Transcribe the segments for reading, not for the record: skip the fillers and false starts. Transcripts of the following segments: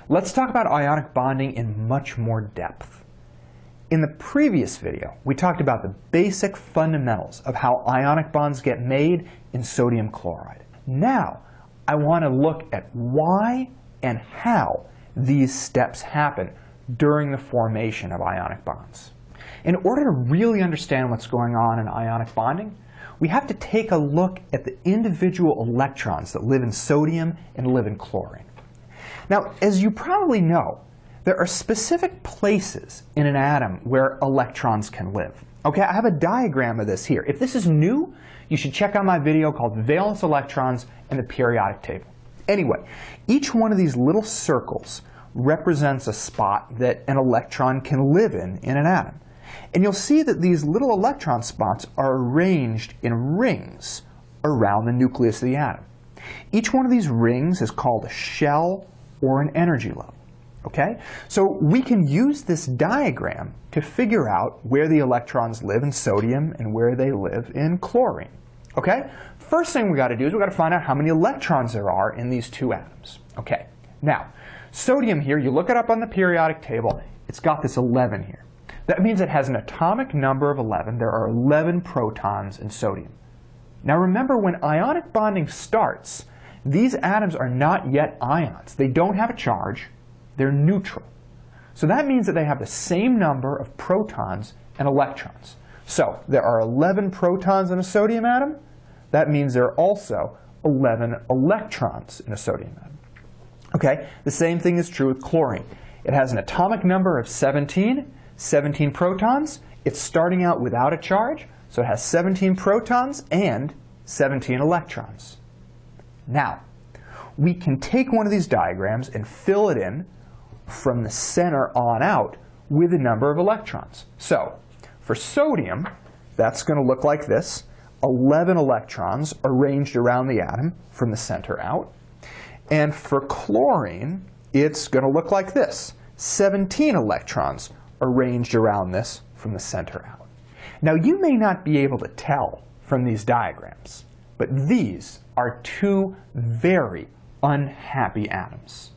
Let's talk about ionic bonding in much more depth. In the previous video, we talked about the basic fundamentals of how ionic bonds get made in sodium chloride. Now, I want to look at why and how these steps happen during the formation of ionic bonds. In order to really understand what's going on in ionic bonding, we have to take a look at the individual electrons that live in sodium and live in chlorine. Now, as you probably know, there are specific places in an atom where electrons can live. Okay, I have a diagram of this here. If this is new, you should check out my video called Valence Electrons and the Periodic Table. Anyway, each one of these little circles represents a spot that an electron can live in an atom. And you'll see that these little electron spots are arranged in rings around the nucleus of the atom. Each one of these rings is called a shell or an energy level. Okay? So we can use this diagram to figure out where the electrons live in sodium and where they live in chlorine. Okay? First thing we got to do is we got to find out how many electrons there are in these two atoms. Okay. Now, sodium here, you look it up on the periodic table, it's got this 11 here. That means it has an atomic number of 11. There are 11 protons in sodium. Now remember, when ionic bonding starts, these atoms are not yet ions. They don't have a charge. They're neutral. So that means that they have the same number of protons and electrons. So there are 11 protons in a sodium atom. That means there are also 11 electrons in a sodium atom. Okay, the same thing is true with chlorine. It has an atomic number of 17 protons. It's starting out without a charge, so it has 17 protons and 17 electrons. Now, we can take one of these diagrams and fill it in from the center on out with a number of electrons. So, for sodium, that's going to look like this. 11 electrons arranged around the atom from the center out. And for chlorine, it's going to look like this. 17 electrons arranged around this from the center out. Now, you may not be able to tell from these diagrams, but these are two very unhappy atoms.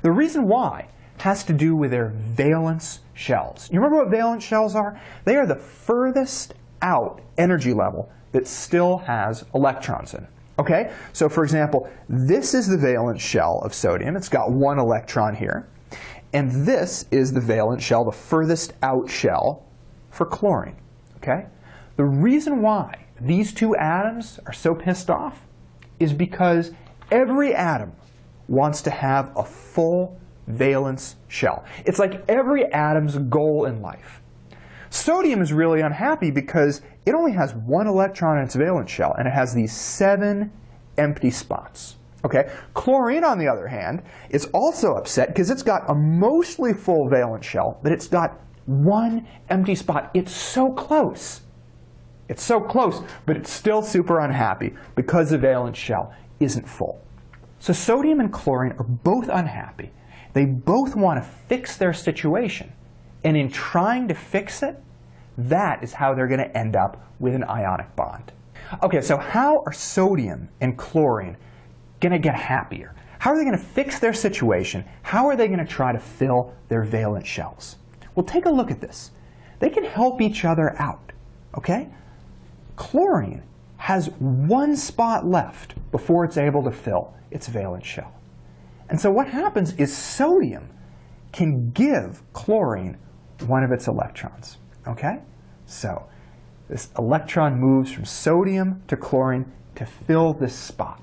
The reason why has to do with their valence shells. You remember what valence shells are? They are the furthest out energy level that still has electrons in it. Okay? So for example, this is the valence shell of sodium. It's got one electron here. And this is the valence shell, the furthest out shell for chlorine. Okay? The reason why these two atoms are so pissed off is because every atom wants to have a full valence shell. It's like every atom's goal in life. Sodium is really unhappy because it only has one electron in its valence shell, and it has these 7 empty spots. Okay? Chlorine, on the other hand, is also upset because it's got a mostly full valence shell, but it's got one empty spot. It's so close. It's so close, but it's still super unhappy because the valence shell isn't full. So sodium and chlorine are both unhappy. They both want to fix their situation. And in trying to fix it, that is how they're going to end up with an ionic bond. Okay, so how are sodium and chlorine going to get happier? How are they going to fix their situation? How are they going to try to fill their valence shells? Well, take a look at this. They can help each other out. Okay? Chlorine has one spot left before it's able to fill its valence shell. And so what happens is sodium can give chlorine one of its electrons. Okay? So this electron moves from sodium to chlorine to fill this spot.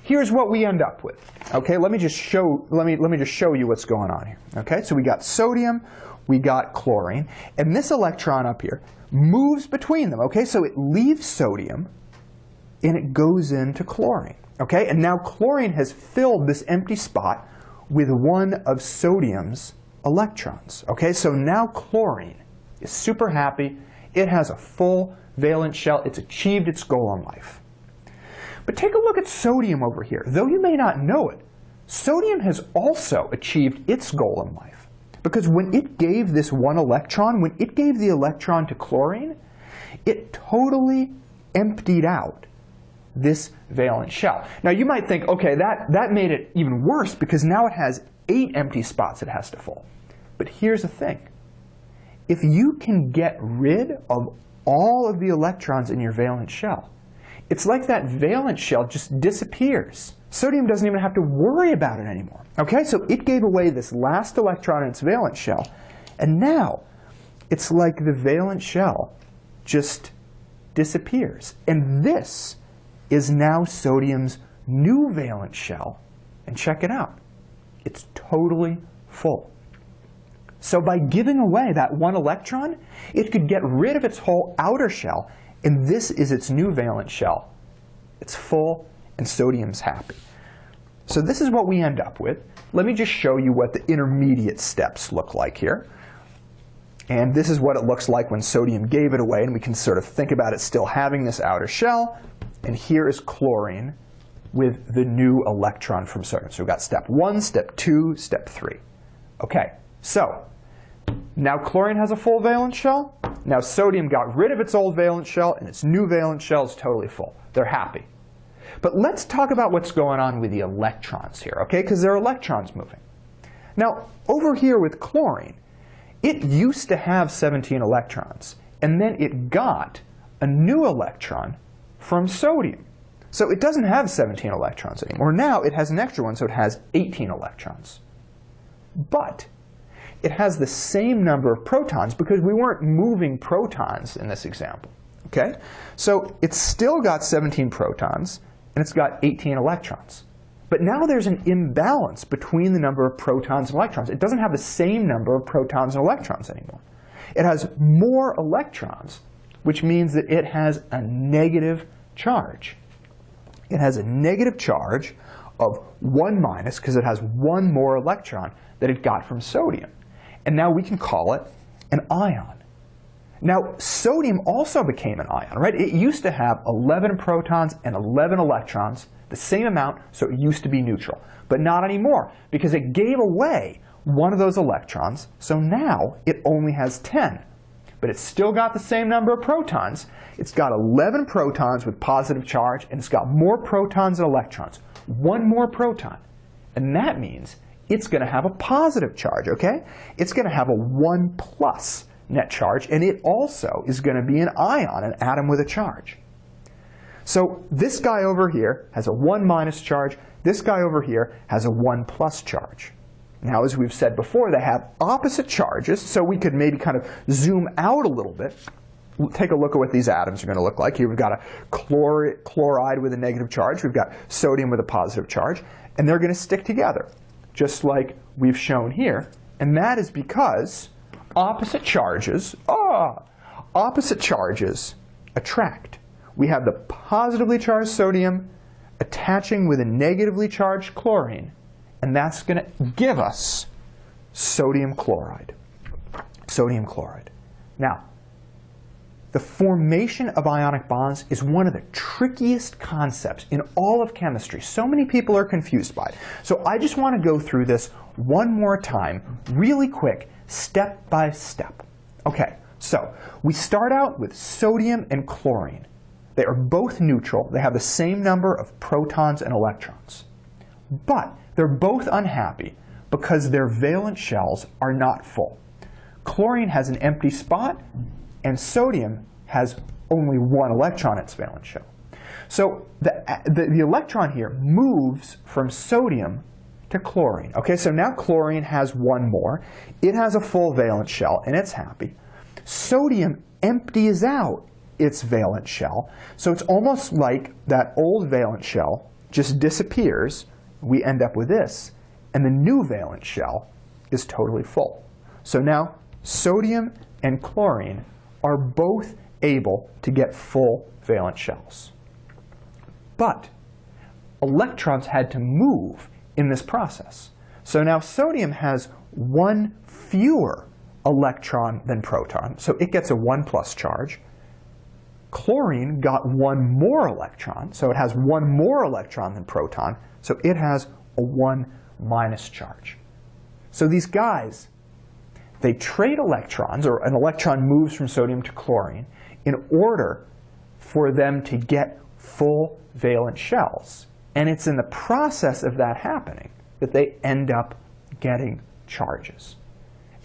Here's what we end up with. Okay, let me just show you what's going on here. Okay, so we got sodium, we got chlorine, and this electron up here moves between them. Okay, so it leaves sodium and it goes into chlorine. Okay, and now chlorine has filled this empty spot with one of sodium's electrons. Okay, so now chlorine is super happy. It has a full valence shell. It's achieved its goal in life. But take a look at sodium over here. Though you may not know it, sodium has also achieved its goal in life. Because when it gave this one electron, when it gave the electron to chlorine, it totally emptied out this valence shell. Now you might think, okay, that made it even worse because now it has 8 empty spots it has to fill. But here's the thing. If you can get rid of all of the electrons in your valence shell, it's like that valence shell just disappears. Sodium doesn't even have to worry about it anymore. Okay, so it gave away this last electron in its valence shell, and now it's like the valence shell just disappears. And this is now sodium's new valence shell. And check it out. It's totally full. So by giving away that one electron, it could get rid of its whole outer shell, and this is its new valence shell. It's full, and sodium's happy. So this is what we end up with. Let me just show you what the intermediate steps look like here. And this is what it looks like when sodium gave it away, and we can sort of think about it still having this outer shell. And here is chlorine with the new electron from sodium. So we've got step 1, step 2, step 3. Okay, so now chlorine has a full valence shell. Now sodium got rid of its old valence shell, and its new valence shell is totally full. They're happy. But let's talk about what's going on with the electrons here, okay? Because there are electrons moving. Now, over here with chlorine, it used to have 17 electrons, and then it got a new electron from sodium. So it doesn't have 17 electrons anymore. Now it has an extra one, so it has 18 electrons. But it has the same number of protons because we weren't moving protons in this example. Okay? So it's still got 17 protons, and it's got 18 electrons. But now there's an imbalance between the number of protons and electrons. It doesn't have the same number of protons and electrons anymore. It has more electrons, which means that it has a negative charge. It has a negative charge of 1 minus, because it has one more electron that it got from sodium. And now we can call it an ion. Now, sodium also became an ion, right? It used to have 11 protons and 11 electrons, the same amount, so it used to be neutral. But not anymore, because it gave away one of those electrons, so now it only has 10. But it's still got the same number of protons. It's got 11 protons with positive charge, and it's got more protons and electrons. One more proton. And that means it's going to have a positive charge, okay? It's going to have a 1 plus net charge, and it also is going to be an ion, an atom with a charge. So this guy over here has a 1 minus charge. This guy over here has a 1 plus charge. Now, as we've said before, they have opposite charges, so we could maybe kind of zoom out a little bit. Take a look at what these atoms are going to look like. Here we've got a chloride with a negative charge. We've got sodium with a positive charge. And they're going to stick together, just like we've shown here. And that is because opposite charges attract. We have the positively charged sodium attaching with a negatively charged chlorine, and that's going to give us sodium chloride. Sodium chloride. Now, the formation of ionic bonds is one of the trickiest concepts in all of chemistry. So many people are confused by it. So I just want to go through this one more time, really quick, step by step. Okay, so we start out with sodium and chlorine. They are both neutral. They have the same number of protons and electrons. But they're both unhappy because their valence shells are not full. Chlorine has an empty spot, and sodium has only one electron in its valence shell. So the electron here moves from sodium to chlorine. Okay, so now chlorine has one more. It has a full valence shell, and it's happy. Sodium empties out its valence shell, so it's almost like that old valence shell just disappears. We end up with this, and the new valence shell is totally full. So now sodium and chlorine are both able to get full valence shells. But electrons had to move in this process. So now sodium has one fewer electron than proton, so it gets a 1 plus charge. Chlorine got one more electron, so it has one more electron than proton, so it has a 1 minus charge. So these guys, they trade electrons, or an electron moves from sodium to chlorine, in order for them to get full valence shells. And it's in the process of that happening that they end up getting charges.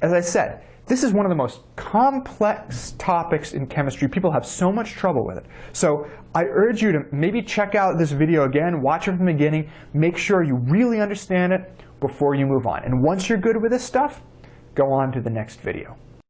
As I said, this is one of the most complex topics in chemistry. People have so much trouble with it. So I urge you to maybe check out this video again, watch it from the beginning, make sure you really understand it before you move on. And once you're good with this stuff, go on to the next video.